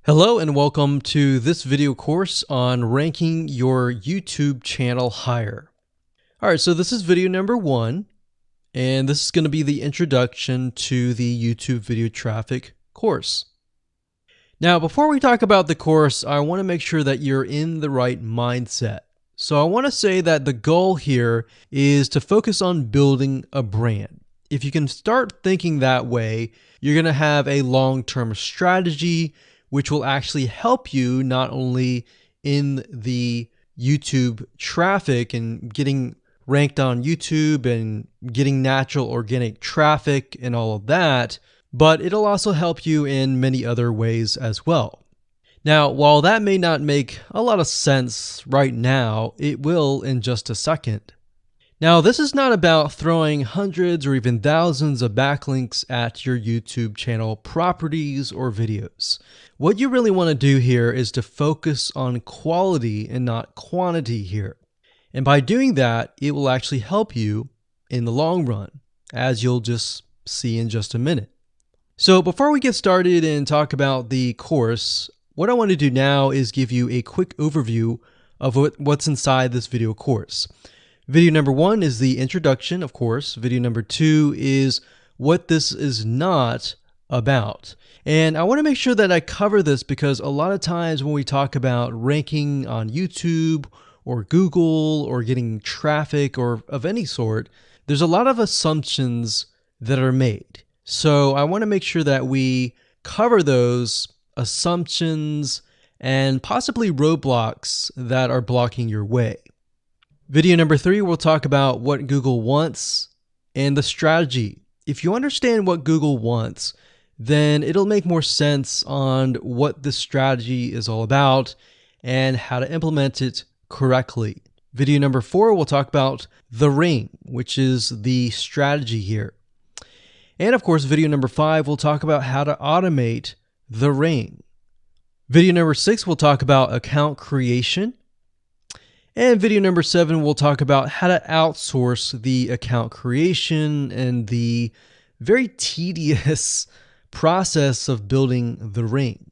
Hello and welcome to this video course on ranking your YouTube channel higher. All right, so this is video number 1, and this is going to be the introduction to the YouTube video traffic course. Now, before we talk about the course, I want to make sure that you're in the right mindset. So I want to say that the goal here is to focus on building a brand. If you can start thinking that way, you're going to have a long-term strategy which will actually help you not only in the YouTube traffic and getting ranked on YouTube and getting natural organic traffic and all of that, but it'll also help you in many other ways as well. Now, while that may not make a lot of sense right now, it will in just a second. Now, this is not about throwing hundreds or even thousands of backlinks at your YouTube channel properties or videos. What you really want to do here is to focus on quality and not quantity here. And by doing that, it will actually help you in the long run, as you'll just see in just a minute. So before we get started and talk about the course, what I want to do now is give you a quick overview of what's inside this video course. Video number 1 is the introduction, of course. Video number 2 is what this is not about. And I want to make sure that I cover this because a lot of times when we talk about ranking on YouTube or Google or getting traffic or of any sort, there's a lot of assumptions that are made. So I want to make sure that we cover those assumptions and possibly roadblocks that are blocking your way. Video number 3, we'll talk about what Google wants and the strategy. If you understand what Google wants, then it'll make more sense on what the strategy is all about and how to implement it correctly. Video number 4, we'll talk about the ring, which is the strategy here. And of course, video number 5, we'll talk about how to automate the ring. Video number 6, we'll talk about account creation. And video number 7, we'll talk about how to outsource the account creation and the very tedious process of building the ring.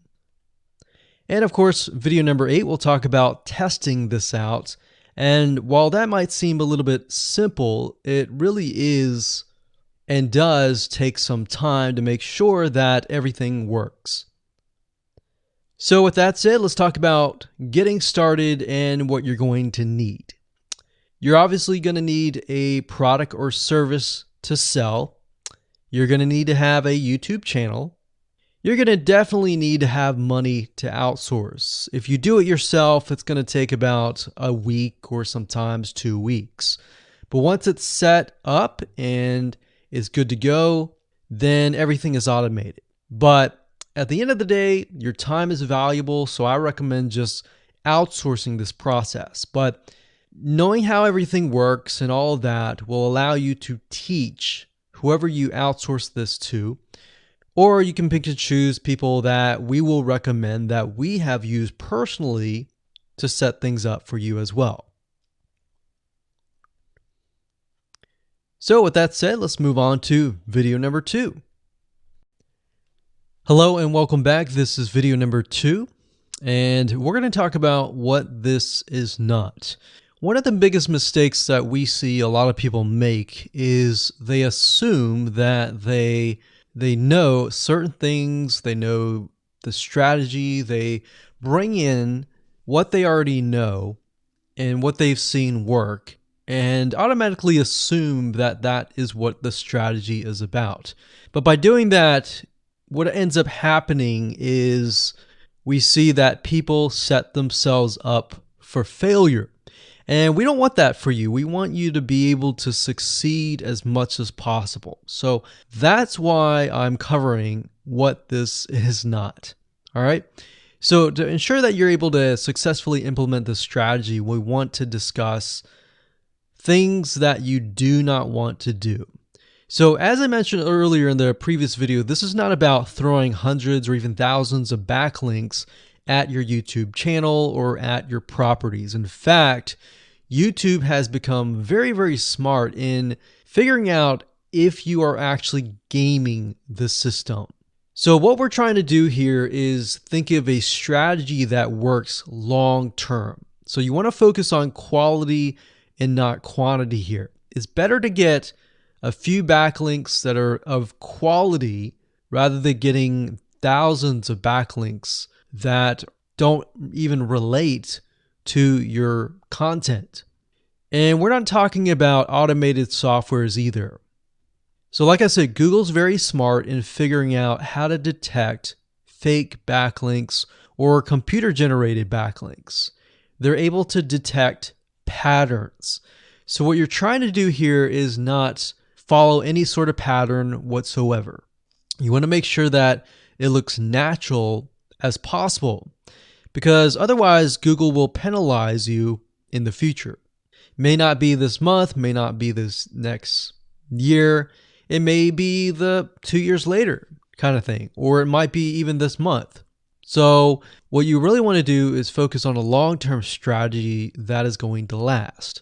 And of course, video number 8, we'll talk about testing this out. And while that might seem a little bit simple, it really is and does take some time to make sure that everything works. So with that said, let's talk about getting started and what you're going to need. You're obviously going to need a product or service to sell. You're going to need to have a YouTube channel. You're going to definitely need to have money to outsource. If you do it yourself, it's going to take about a week or sometimes 2 weeks. But once it's set up and is good to go, then everything is automated. But at the end of the day, your time is valuable, so I recommend just outsourcing this process. But knowing how everything works and all of that will allow you to teach whoever you outsource this to, or you can pick and choose people that we will recommend that we have used personally to set things up for you as well. So with that said, let's move on to video number 2. Hello and welcome back. This is video number 2, and we're going to talk about what this is not. One of the biggest mistakes that we see a lot of people make is they assume that they know certain things, they know the strategy, they bring in what they already know and what they've seen work, and automatically assume that that is what the strategy is about. But by doing that, what ends up happening is we see that people set themselves up for failure. And we don't want that for you. We want you to be able to succeed as much as possible. So that's why I'm covering what this is not. All right. So to ensure that you're able to successfully implement this strategy, we want to discuss things that you do not want to do. So as I mentioned earlier in the previous video, this is not about throwing hundreds or even thousands of backlinks at your YouTube channel or at your properties. In fact, YouTube has become very, very smart in figuring out if you are actually gaming the system. So what we're trying to do here is think of a strategy that works long term. So you want to focus on quality and not quantity here. It's better to get a few backlinks that are of quality rather than getting thousands of backlinks that don't even relate to your content. And we're not talking about automated softwares either. So like I said, Google's very smart in figuring out how to detect fake backlinks or computer-generated backlinks. They're able to detect patterns. So what you're trying to do here is not follow any sort of pattern whatsoever. You want to make sure that it looks natural as possible, because otherwise Google will penalize you in the future. May not be this month, may not be this next year. It may be the 2 years later kind of thing, or it might be even this month. So what you really want to do is focus on a long-term strategy that is going to last.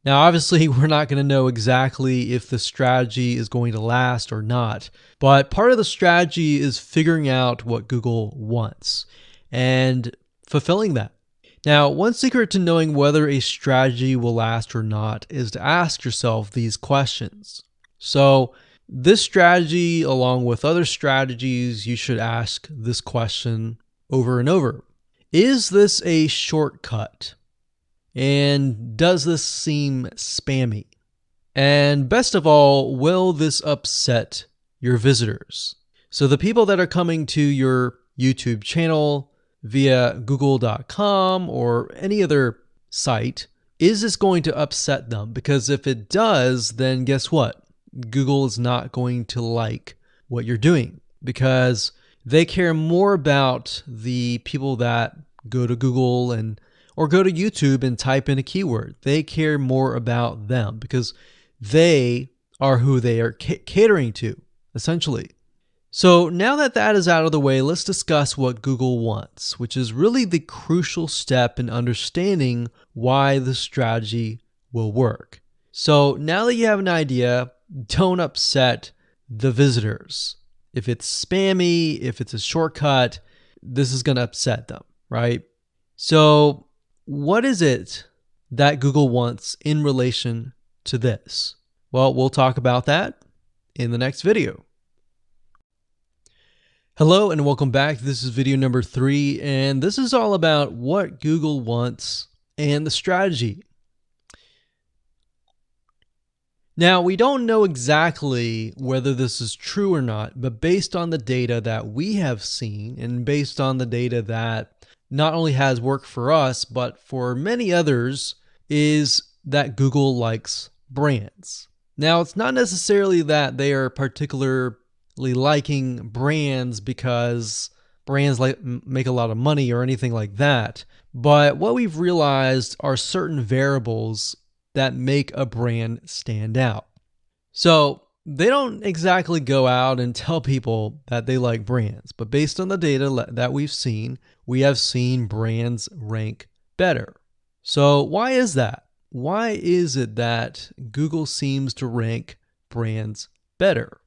Now, obviously, we're not going to know exactly if the strategy is going to last or not, but part of the strategy is figuring out what Google wants and fulfilling that. Now, one secret to knowing whether a strategy will last or not is to ask yourself these questions. So this strategy, along with other strategies, you should ask this question over and over. Is this a shortcut? And does this seem spammy? And best of all, will this upset your visitors? So the people that are coming to your YouTube channel via google.com or any other site, is this going to upset them? Because if it does, then guess what? Google is not going to like what you're doing, because they care more about the people that go to Google or go to YouTube and type in a keyword. They care more about them because they are who they are catering to, essentially. So now that that is out of the way, let's discuss what Google wants, which is really the crucial step in understanding why the strategy will work. So now that you have an idea, don't upset the visitors. If it's spammy, if it's a shortcut, this is going to upset them, right? So what is it that Google wants in relation to this? Well, we'll talk about that in the next video. Hello and welcome back. This is video number 3, and this is all about what Google wants and the strategy. Now, we don't know exactly whether this is true or not, but based on the data that we have seen and based on the data that not only has worked for us, but for many others, is that Google likes brands. Now, it's not necessarily that they are particularly liking brands because brands make a lot of money or anything like that. But what we've realized are certain variables that make a brand stand out. So they don't exactly go out and tell people that they like brands, but based on the data that we've seen, we have seen brands rank better. So why is that? Why is it that Google seems to rank brands better?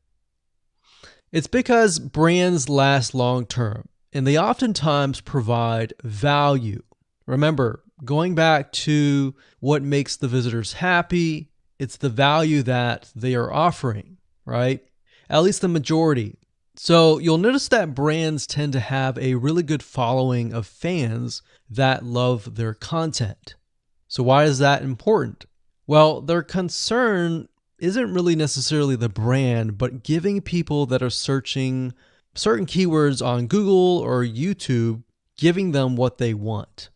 It's because brands last long term, and they oftentimes provide value. Remember, going back to what makes the visitors happy, it's the value that they are offering, right? At least the majority. So you'll notice that brands tend to have a really good following of fans that love their content. So why is that important? Well, their concern isn't really necessarily the brand, but giving people that are searching certain keywords on Google or YouTube, giving them what they want.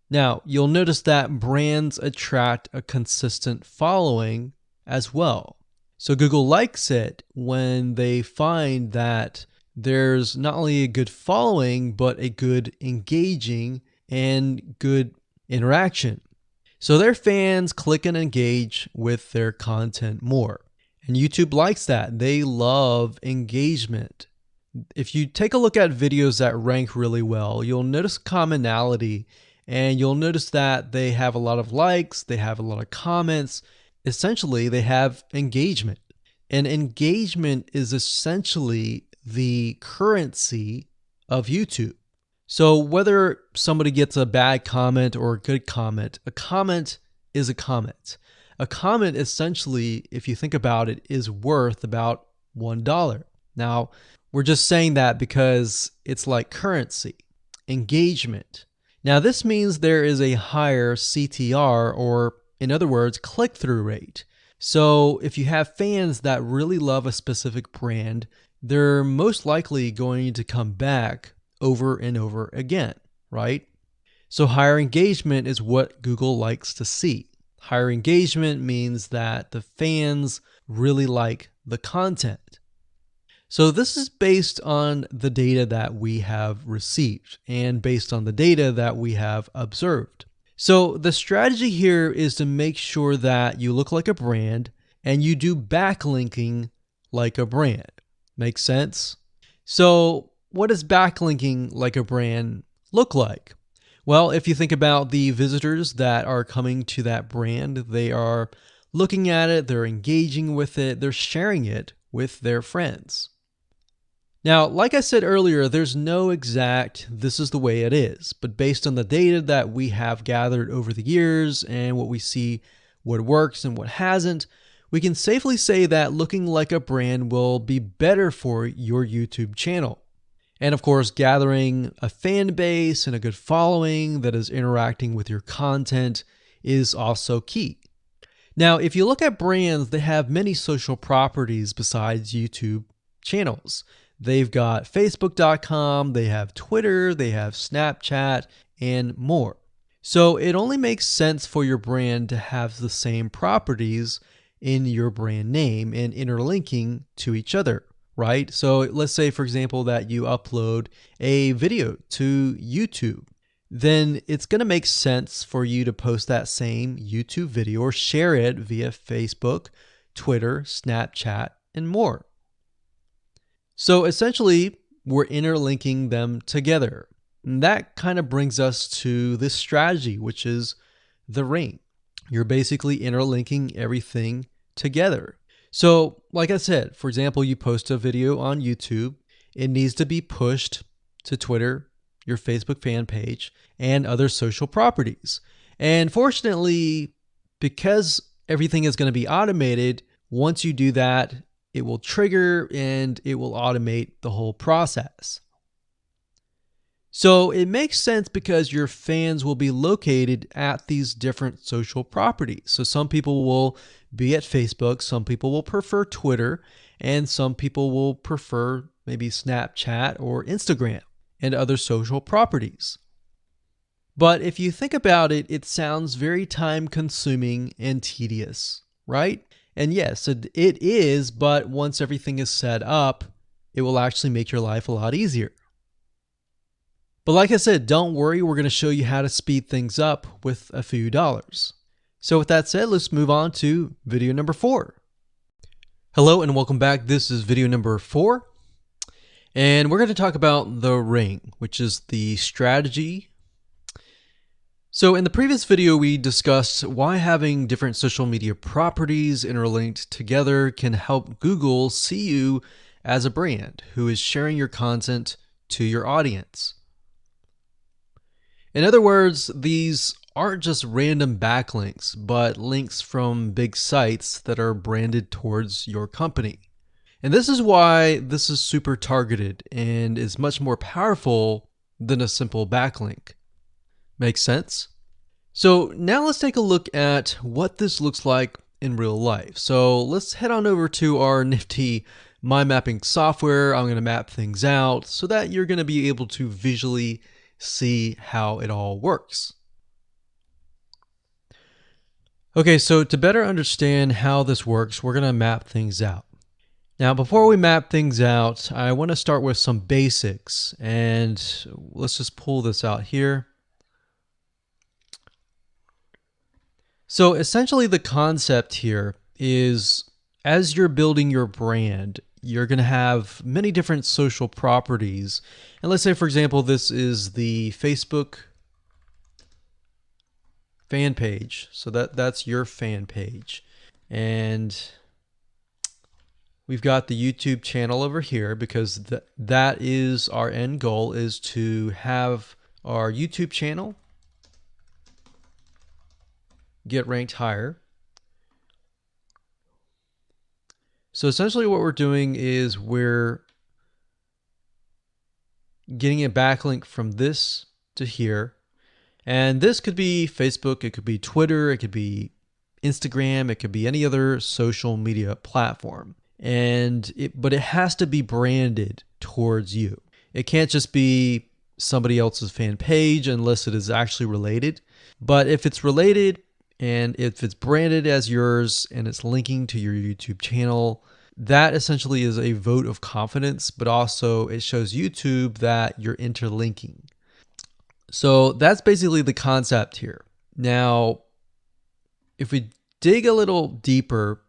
Now, you'll notice that brands attract a consistent following as well. So Google likes it when they find that there's not only a good following, but a good engaging and good interaction. So their fans click and engage with their content more. And YouTube likes that. They love engagement. If you take a look at videos that rank really well, you'll notice commonality. And you'll notice that they have a lot of likes, they have a lot of comments. Essentially, they have engagement. And engagement is essentially the currency of YouTube. So whether somebody gets a bad comment or a good comment, a comment is a comment. A comment essentially, if you think about it, is worth about $1. Now, we're just saying that because it's like currency, engagement. Now, this means there is a higher CTR, or in other words, click-through rate. So if you have fans that really love a specific brand, they're most likely going to come back over and over again, right? So higher engagement is what Google likes to see. Higher engagement means that the fans really like the content. So this is based on the data that we have received and based on the data that we have observed. So the strategy here is to make sure that you look like a brand and you do backlinking like a brand. Make sense? So what does backlinking like a brand look like? Well, if you think about the visitors that are coming to that brand, they are looking at it, they're engaging with it, they're sharing it with their friends. Now, like I said earlier, there's no exact this is the way it is, but based on the data that we have gathered over the years and what we see what works and what hasn't, we can safely say that looking like a brand will be better for your YouTube channel. And of course, gathering a fan base and a good following that is interacting with your content is also key. Now, if you look at brands, they have many social properties besides YouTube channels. They've got Facebook.com, they have Twitter, they have Snapchat, and more. So it only makes sense for your brand to have the same properties in your brand name and interlinking to each other, right? So let's say, for example, that you upload a video to YouTube. Then it's going to make sense for you to post that same YouTube video or share it via Facebook, Twitter, Snapchat, and more. So essentially, we're interlinking them together. And that kind of brings us to this strategy, which is the ring. You're basically interlinking everything together. So like I said, for example, you post a video on YouTube, it needs to be pushed to Twitter, your Facebook fan page, and other social properties. And fortunately, because everything is going to be automated, once you do that, it will trigger and it will automate the whole process. So it makes sense because your fans will be located at these different social properties. So some people will be at Facebook, some people will prefer Twitter, and some people will prefer maybe Snapchat or Instagram and other social properties. But if you think about it, it sounds very time consuming and tedious, right? And yes, it is, but once everything is set up, it will actually make your life a lot easier. But like I said, don't worry, we're going to show you how to speed things up with a few dollars. So with that said, let's move on to video number 4. Hello and welcome back. This is video number 4. And we're going to talk about the ring, which is the strategy. So in the previous video, we discussed why having different social media properties interlinked together can help Google see you as a brand who is sharing your content to your audience. In other words, these aren't just random backlinks, but links from big sites that are branded towards your company. And this is why this is super targeted and is much more powerful than a simple backlink. Make sense? So now let's take a look at what this looks like in real life. So let's head on over to our nifty mind mapping software. I'm going to map things out so that you're going to be able to visually see how it all works. Okay, so to better understand how this works, we're going to map things out. Now, before we map things out, I want to start with some basics, and let's just pull this out here. So essentially the concept here is as you're building your brand, you're going to have many different social properties. And let's say, for example, this is the Facebook fan page. So that's your fan page. And We've got the YouTube channel over here because that is our end goal, is to have our YouTube channel get ranked higher. So essentially what we're doing is we're getting a backlink from this to here. And this could be Facebook, it could be Twitter, it could be Instagram, it could be any other social media platform. But it has to be branded towards you. It can't just be somebody else's fan page unless it is actually related. But if it's related and if it's branded as yours and it's linking to your YouTube channel, that essentially is a vote of confidence, but also it shows YouTube that you're interlinking. So that's basically the concept here. Now, if we dig a little deeper,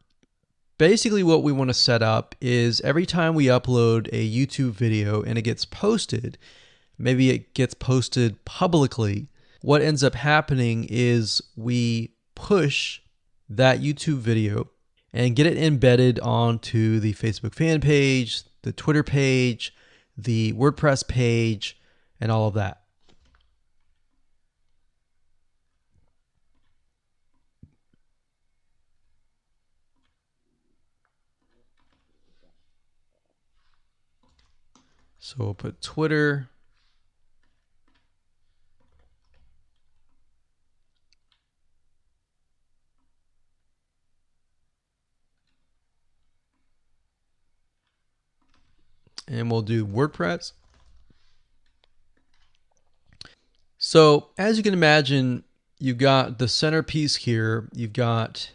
basically what we want to set up is every time we upload a YouTube video and it gets posted, maybe it gets posted publicly, what ends up happening is we push that YouTube video and get it embedded onto the Facebook fan page, the Twitter page, the WordPress page, and all of that. So we'll put Twitter. And we'll do WordPress. So as you can imagine, you've got the centerpiece here. You've got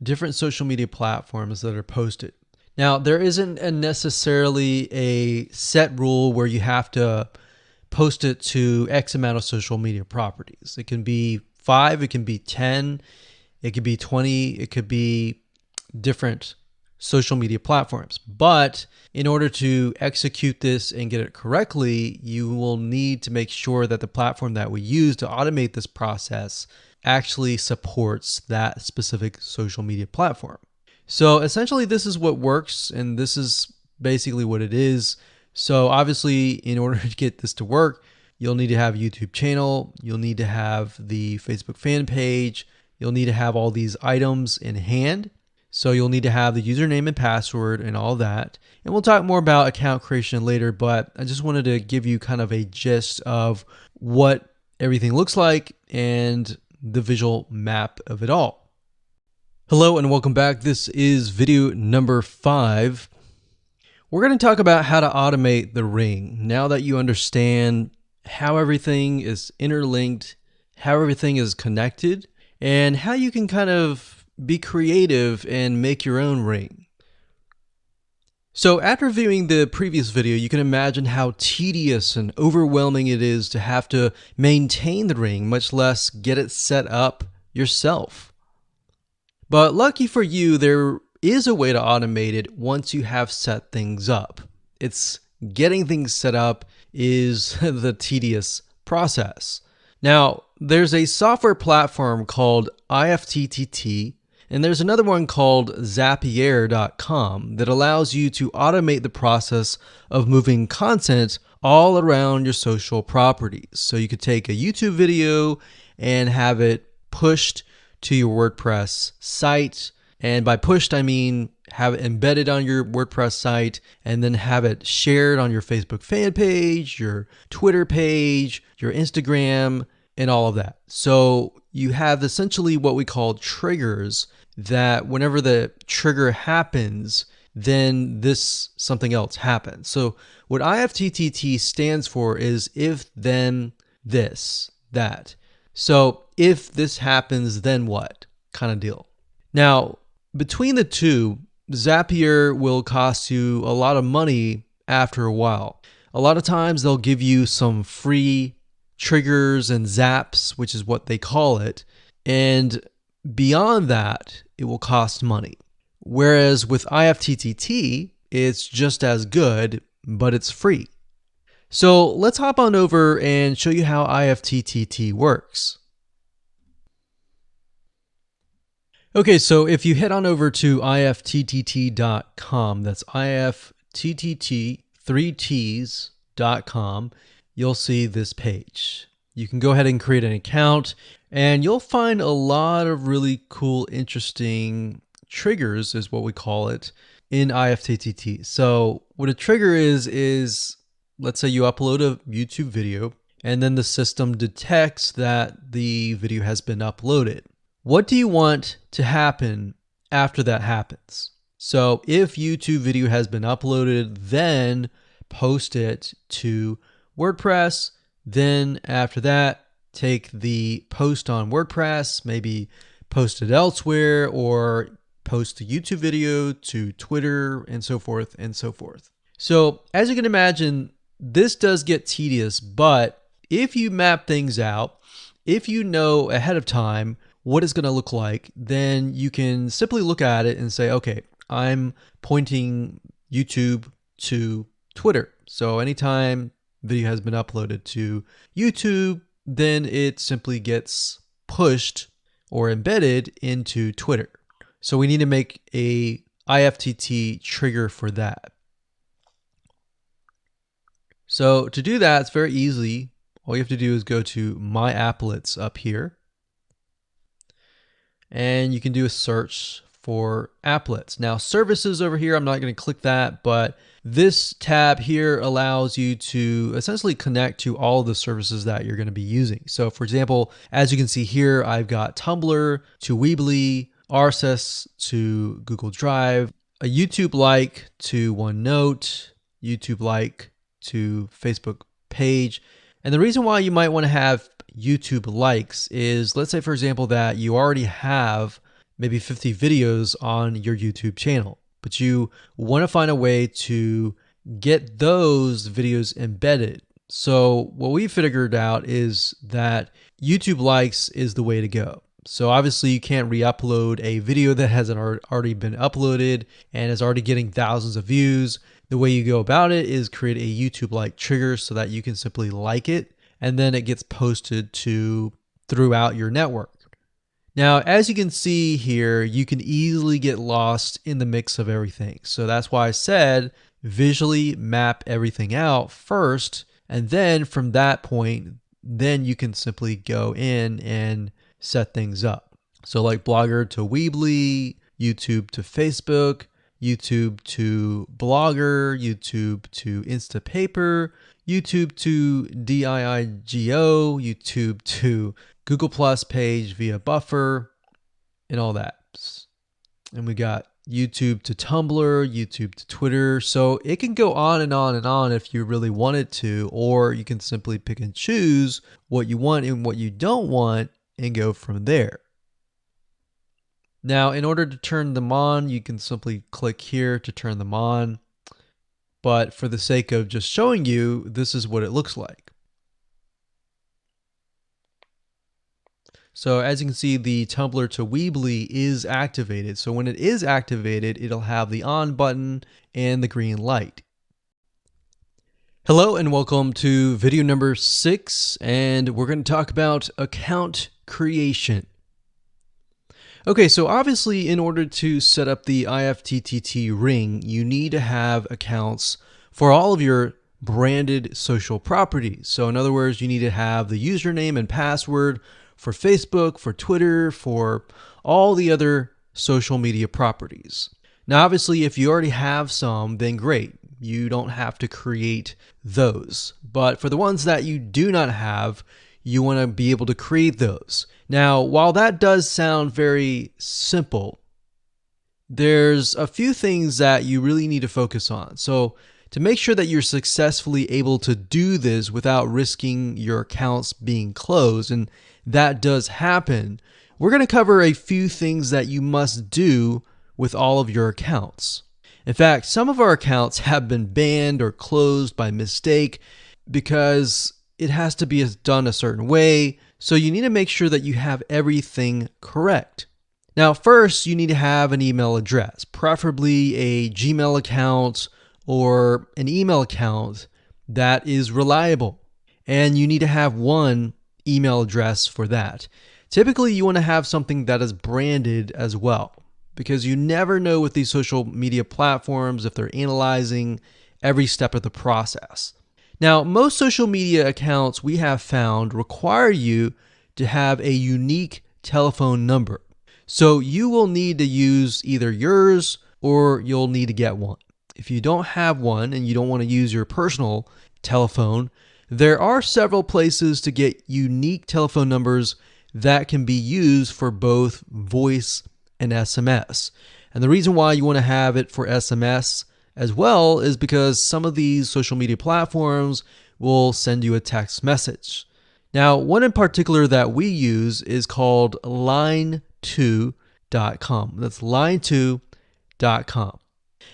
different social media platforms that are posted. Now, there isn't necessarily a set rule where you have to post it to X amount of social media properties. It can be 5, it can be 10, it could be 20, it could be different social media platforms. But in order to execute this and get it correctly, you will need to make sure that the platform that we use to automate this process actually supports that specific social media platform. So essentially this is what works, and this is basically what it is. So obviously in order to get this to work, you'll need to have a YouTube channel, you'll need to have the Facebook fan page, you'll need to have all these items in hand. So you'll need to have the username and password and all that. And we'll talk more about account creation later, but I just wanted to give you kind of a gist of what everything looks like and the visual map of it all. Hello and welcome back. This is video number 5. We're going to talk about how to automate the ring. Now that you understand how everything is interlinked, how everything is connected, and how you can kind of be creative and make your own ring. So after viewing the previous video, you can imagine how tedious and overwhelming it is to have to maintain the ring, much less get it set up yourself. But lucky for you, there is a way to automate it once you have set things up. It's getting things set up is the tedious process. Now, there's a software platform called IFTTT, and there's another one called Zapier.com that allows you to automate the process of moving content all around your social properties. So you could take a YouTube video and have it pushed to your WordPress site. And by pushed, I mean have it embedded on your WordPress site and then have it shared on your Facebook fan page, your Twitter page, your Instagram, and all of that. So you have essentially what we call triggers that whenever the trigger happens, then something else happens. So what IFTTT stands for is if, then, this, that. So if this happens, then what kind of deal. Now, between the two, Zapier will cost you a lot of money after a while. A lot of times they'll give you some free triggers and zaps, which is what they call it. And beyond that, it will cost money. Whereas with IFTTT, it's just as good, but it's free. So let's hop on over and show you how IFTTT works. Okay, so if you head on over to ifttt.com, that's ifttt, 3ts.com, you'll see this page. You can go ahead and create an account, and you'll find a lot of really cool, interesting triggers, is what we call it, in ifttt. So what a trigger is let's say you upload a YouTube video, and then the system detects that the video has been uploaded. What do you want to happen after that happens? So if YouTube video has been uploaded, then post it to WordPress. Then after that, take the post on WordPress, maybe post it elsewhere, or post the YouTube video to Twitter, and so forth and so forth. So as you can imagine, this does get tedious, but if you map things out, if you know ahead of time what it's going to look like, then you can simply look at it and say, okay, I'm pointing YouTube to Twitter. So anytime video has been uploaded to YouTube, then it simply gets pushed or embedded into Twitter. So we need to make a IFTTT trigger for that. So to do that, it's very easy. All you have to do is go to My Applets up here, and you can do a search for applets. Now services over here, I'm not going to click that, but this tab here allows you to essentially connect to all the services that you're going to be using. So for example, as you can see here, I've got Tumblr to Weebly, RSS to Google Drive, a YouTube like to OneNote, YouTube like to Facebook page. And the reason why you might want to have YouTube likes is, let's say for example that you already have maybe 50 videos on your YouTube channel, but you want to find a way to get those videos embedded. So what we figured out is that YouTube likes is the way to go. So obviously you can't re-upload a video that hasn't already been uploaded and is already getting thousands of views. The way you go about it is create a YouTube like trigger so that you can simply like it, and then it gets posted to throughout your network. Now, as you can see here, you can easily get lost in the mix of everything. So that's why I said visually map everything out first, and then from that point, then you can simply go in and set things up. So like Blogger to Weebly, YouTube to Facebook, YouTube to Blogger, YouTube to Instapaper, YouTube to DIIGO, YouTube to Google Plus page via Buffer, and all that. And we got YouTube to Tumblr, YouTube to Twitter. So it can go on and on and on if you really wanted to, or you can simply pick and choose what you want and what you don't want and go from there. Now, in order to turn them on, you can simply click here to turn them on. But for the sake of just showing you, this is what it looks like. So as you can see, the Tumblr to Weebly is activated. So when it is activated, it'll have the on button and the green light. Hello and welcome to video number 6, and we're going to talk about account creation. Okay, so obviously in order to set up the IFTTT ring, you need to have accounts for all of your branded social properties. So in other words, you need to have the username and password for Facebook, for Twitter, for all the other social media properties. Now, obviously, if you already have some, then great. You don't have to create those. But for the ones that you do not have, you want to be able to create those. Now, while that does sound very simple, there's a few things that you really need to focus on. So to make sure that you're successfully able to do this without risking your accounts being closed, and that does happen, we're going to cover a few things that you must do with all of your accounts. In fact, some of our accounts have been banned or closed by mistake because it has to be done a certain way. So you need to make sure that you have everything correct. Now, first, you need to have an email address, preferably a Gmail account or an email account that is reliable. And you need to have one email address for that. Typically, you want to have something that is branded as well, because you never know with these social media platforms if they're analyzing every step of the process. Now, most social media accounts we have found require you to have a unique telephone number. So you will need to use either yours or you'll need to get one. If you don't have one and you don't want to use your personal telephone, there are several places to get unique telephone numbers that can be used for both voice and SMS. And the reason why you want to have it for SMS as well is because some of these social media platforms will send you a text message. Now, one in particular that we use is called line2.com. That's line2.com.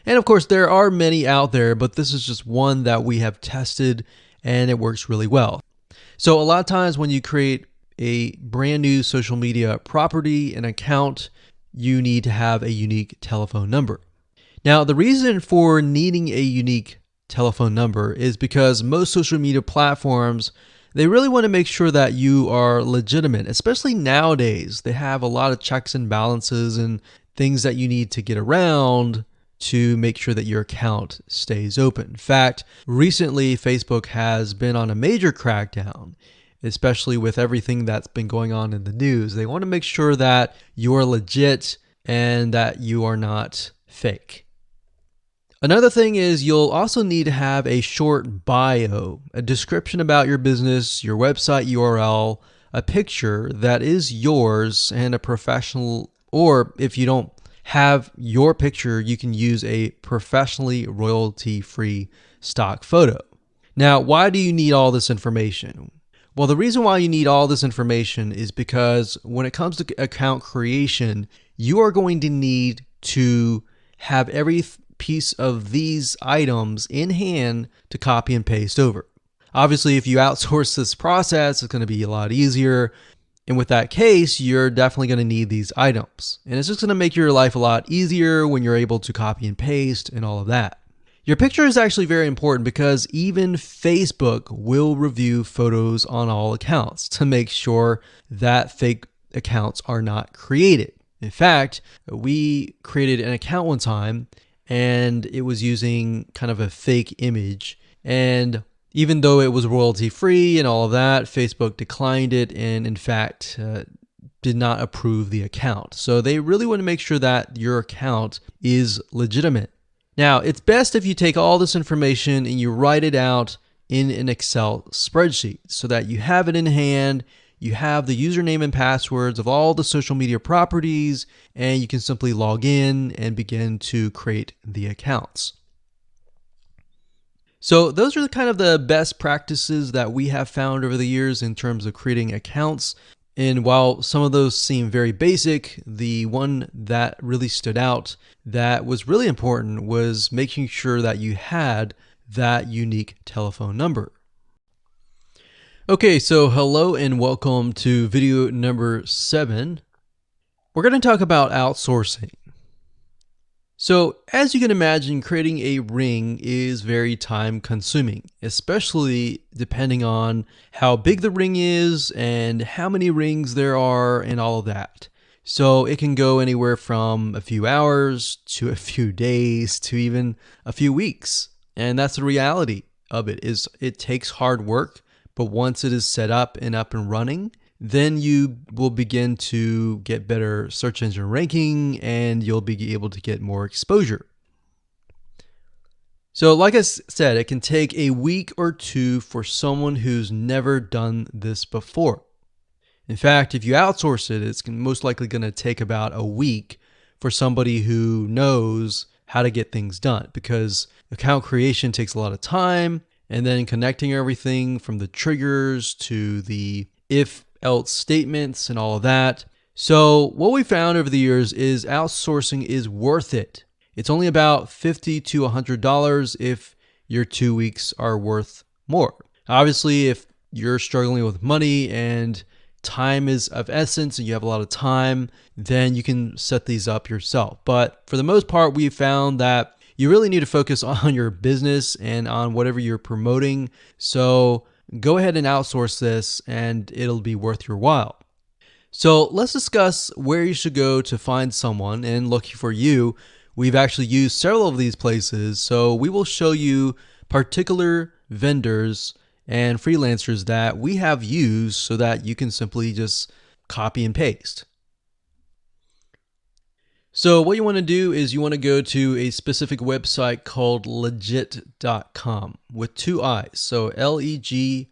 And of course, there are many out there, but this is just one that we have tested and it works really well. So a lot of times when you create a brand new social media property, an account, you need to have a unique telephone number. Now, the reason for needing a unique telephone number is because most social media platforms, they really want to make sure that you are legitimate, especially nowadays. They have a lot of checks and balances and things that you need to get around to make sure that your account stays open. In fact, recently Facebook has been on a major crackdown, especially with everything that's been going on in the news. They want to make sure that you're legit and that you are not fake. Another thing is you'll also need to have a short bio, a description about your business, your website URL, a picture that is yours, and a professional, or if you don't have your picture, you can use a professionally royalty-free stock photo. Now, why do you need all this information? Well, the reason why you need all this information is because when it comes to account creation, you are going to need to have every piece of these items in hand to copy and paste over. Obviously, if you outsource this process, it's going to be a lot easier. And with that case, you're definitely going to need these items. And it's just going to make your life a lot easier when you're able to copy and paste and all of that. Your picture is actually very important because even Facebook will review photos on all accounts to make sure that fake accounts are not created. In fact, we created an account one time and it was using kind of a fake image. And even though it was royalty free and all of that, Facebook declined it and in fact did not approve the account. So they really want to make sure that your account is legitimate. Now, it's best if you take all this information and you write it out in an Excel spreadsheet so that you have it in hand. You have the username and passwords of all the social media properties, and you can simply log in and begin to create the accounts. So those are kind of the best practices that we have found over the years in terms of creating accounts. And while some of those seem very basic, the one that really stood out that was really important was making sure that you had that unique telephone number. Okay, so hello and welcome to video number 7. We're going to talk about outsourcing. So as you can imagine, creating a ring is very time consuming, especially depending on how big the ring is and how many rings there are and all of that. So it can go anywhere from a few hours to a few days to even a few weeks. And that's the reality of it, is it takes hard work. But once it is set up and running, then you will begin to get better search engine ranking and you'll be able to get more exposure. So like I said, it can take a week or two for someone who's never done this before. In fact, if you outsource it, it's most likely going to take about a week for somebody who knows how to get things done, because account creation takes a lot of time. And then connecting everything from the triggers to the if-else statements and all of that. So what we found over the years is outsourcing is worth it. It's only about $50 to $100 if your 2 weeks are worth more. Obviously, if you're struggling with money and time is of essence and you have a lot of time, then you can set these up yourself. But for the most part, we found that you really need to focus on your business and on whatever you're promoting. So go ahead and outsource this and it'll be worth your while. So let's discuss where you should go to find someone, and lucky for you, we've actually used several of these places. So we will show you particular vendors and freelancers that we have used so that you can simply just copy and paste. So what you want to do is you want to go to a specific website called legit.com with two I's. So LEGIIT.com.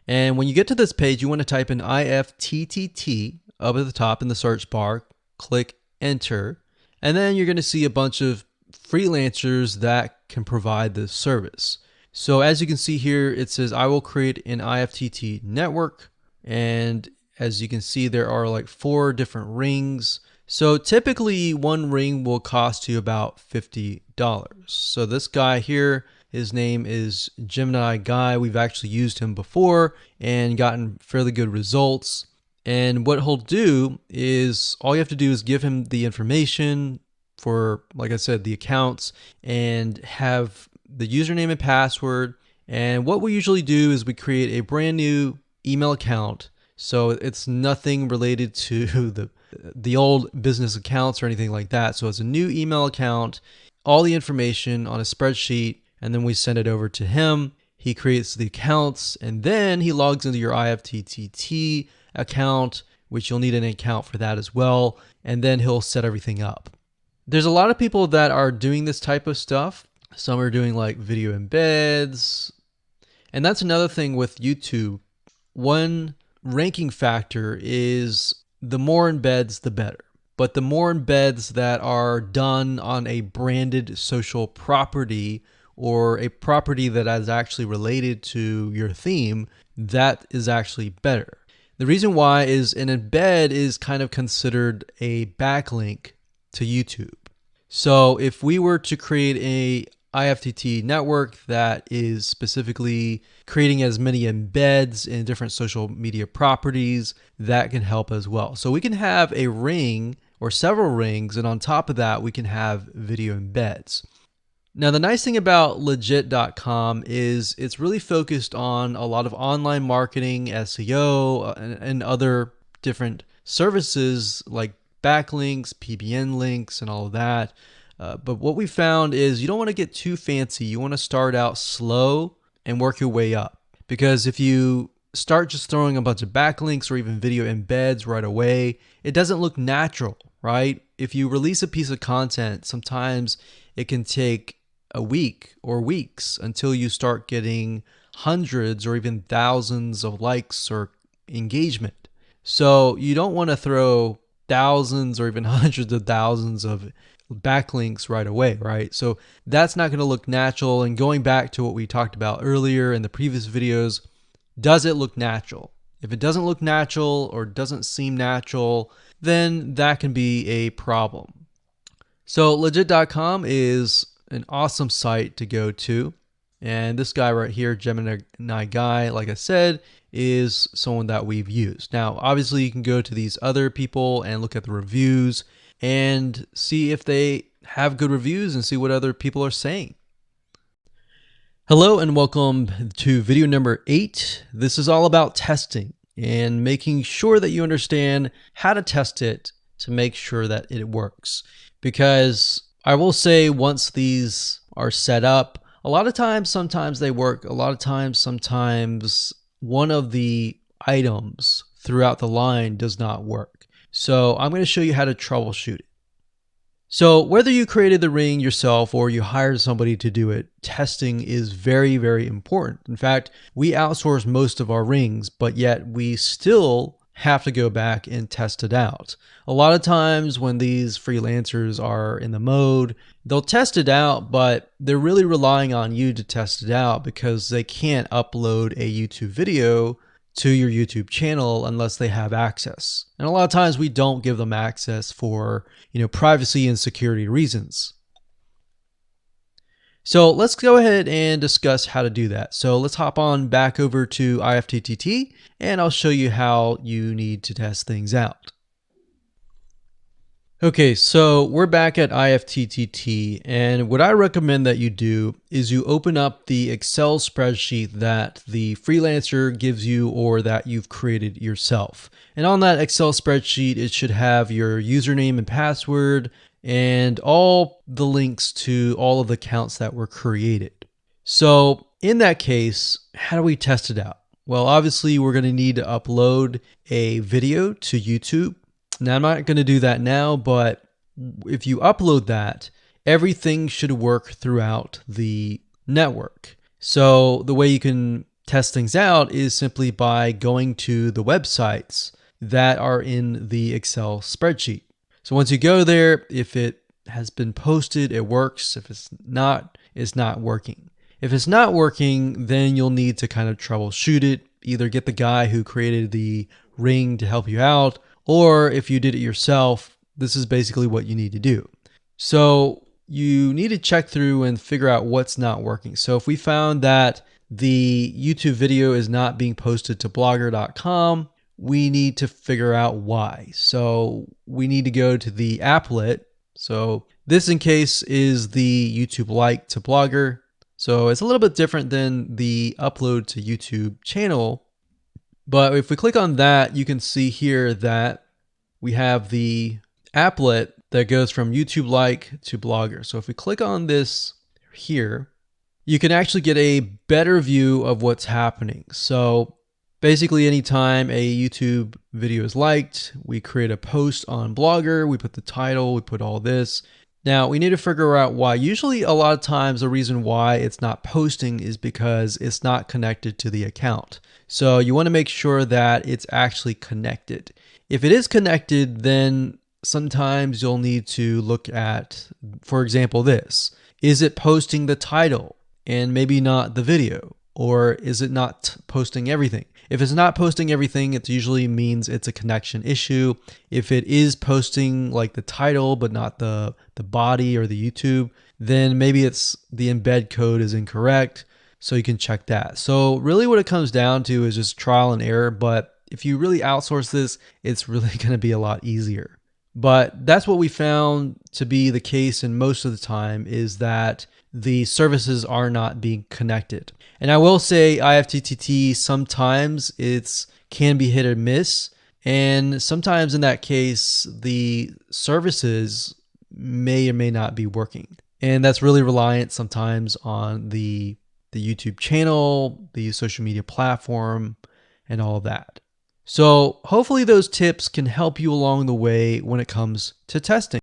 And when you get to this page, you want to type in IFTTT up at the top in the search bar, click enter, and then you're going to see a bunch of freelancers that can provide this service. So as you can see here, it says I will create an IFTTT network, and as you can see, there are like 4 different rings. So typically one ring will cost you about $50. So this guy here, his name is Gemini Guy. We've actually used him before and gotten fairly good results. And what he'll do is all you have to do is give him the information for, like I said, the accounts, and have the username and password. And what we usually do is we create a brand new email account. So it's nothing related to the old business accounts or anything like that. So it's a new email account, all the information on a spreadsheet, and then we send it over to him. He creates the accounts, and then he logs into your IFTTT account, which you'll need an account for that as well, and then he'll set everything up. There's a lot of people that are doing this type of stuff. Some are doing like video embeds, and that's another thing with YouTube. One ranking factor is the more embeds, the better. But the more embeds that are done on a branded social property or a property that is actually related to your theme, that is actually better. The reason why is an embed is kind of considered a backlink to YouTube. So if we were to create a IFTTT network that is specifically creating as many embeds in different social media properties, that can help as well. So we can have a ring or several rings, and on top of that, we can have video embeds. Now, the nice thing about legit.com is it's really focused on a lot of online marketing, SEO, and other different services like backlinks, PBN links, and all of that. But what we found is you don't want to get too fancy. You want to start out slow and work your way up. Because if you start just throwing a bunch of backlinks or even video embeds right away, it doesn't look natural, right? If you release a piece of content, sometimes it can take a week or weeks until you start getting hundreds or even thousands of likes or engagement. So you don't want to throw thousands or even hundreds of thousands of backlinks right away, right? So that's not going to look natural. And going back to what we talked about earlier in the previous videos, does it look natural? If it doesn't look natural or doesn't seem natural, then that can be a problem. So legit.com is an awesome site to go to. And this guy right here, Gemini Guy, like I said, is someone that we've used. Now, obviously, you can go to these other people and look at the reviews and see if they have good reviews and see what other people are saying. Hello and welcome to video number 8. This is all about testing and making sure that you understand how to test it to make sure that it works. Because I will say once these are set up, a lot of times, sometimes they work. A lot of times, sometimes one of the items throughout the line does not work. So I'm going to show you how to troubleshoot it. So whether you created the ring yourself or you hired somebody to do it, testing is very, very important. In fact, we outsource most of our rings, but yet we still have to go back and test it out. A lot of times when these freelancers are in the mode, they'll test it out, but they're really relying on you to test it out because they can't upload a YouTube video to your YouTube channel unless they have access. And a lot of times we don't give them access for, privacy and security reasons. So let's go ahead and discuss how to do that. So let's hop on back over to IFTTT and I'll show you how you need to test things out. Okay, so we're back at IFTTT, and what I recommend that you do is you open up the Excel spreadsheet that the freelancer gives you or that you've created yourself. And on that Excel spreadsheet, it should have your username and password and all the links to all of the accounts that were created. So in that case, how do we test it out? Well, obviously, we're going to need to upload a video to YouTube. Now, I'm not going to do that now, but if you upload that, everything should work throughout the network. So the way you can test things out is simply by going to the websites that are in the Excel spreadsheet. So once you go there, if it has been posted, it works. If it's not working. If it's not working, then you'll need to kind of troubleshoot it. Either get the guy who created the ring to help you out, or if you did it yourself, this is basically what you need to do. So you need to check through and figure out what's not working. So if we found that the YouTube video is not being posted to blogger.com, we need to figure out why. So we need to go to the applet. So this in case is the YouTube like to Blogger. So it's a little bit different than the upload to YouTube channel. But if we click on that, you can see here that we have the applet that goes from YouTube like to Blogger. So if we click on this here, you can actually get a better view of what's happening. So basically anytime a YouTube video is liked, we create a post on Blogger, we put the title, we put all this. Now we need to figure out why. Usually a lot of times the reason why it's not posting is because it's not connected to the account. So you want to make sure that it's actually connected. If it is connected, then sometimes you'll need to look at, for example, this. Is it posting the title and maybe not the video? Or is it not posting everything? If it's not posting everything, it usually means it's a connection issue. If it is posting like the title, but not the body or the YouTube, then maybe it's the embed code is incorrect. So you can check that. So really what it comes down to is just trial and error. But if you really outsource this, it's really going to be a lot easier. But that's what we found to be the case in most of the time, is that the services are not being connected. And I will say IFTTT, sometimes it's can be hit or miss. And sometimes in that case, the services may or may not be working. And that's really reliant sometimes on the YouTube channel, the social media platform, and all of that. So hopefully those tips can help you along the way when it comes to testing.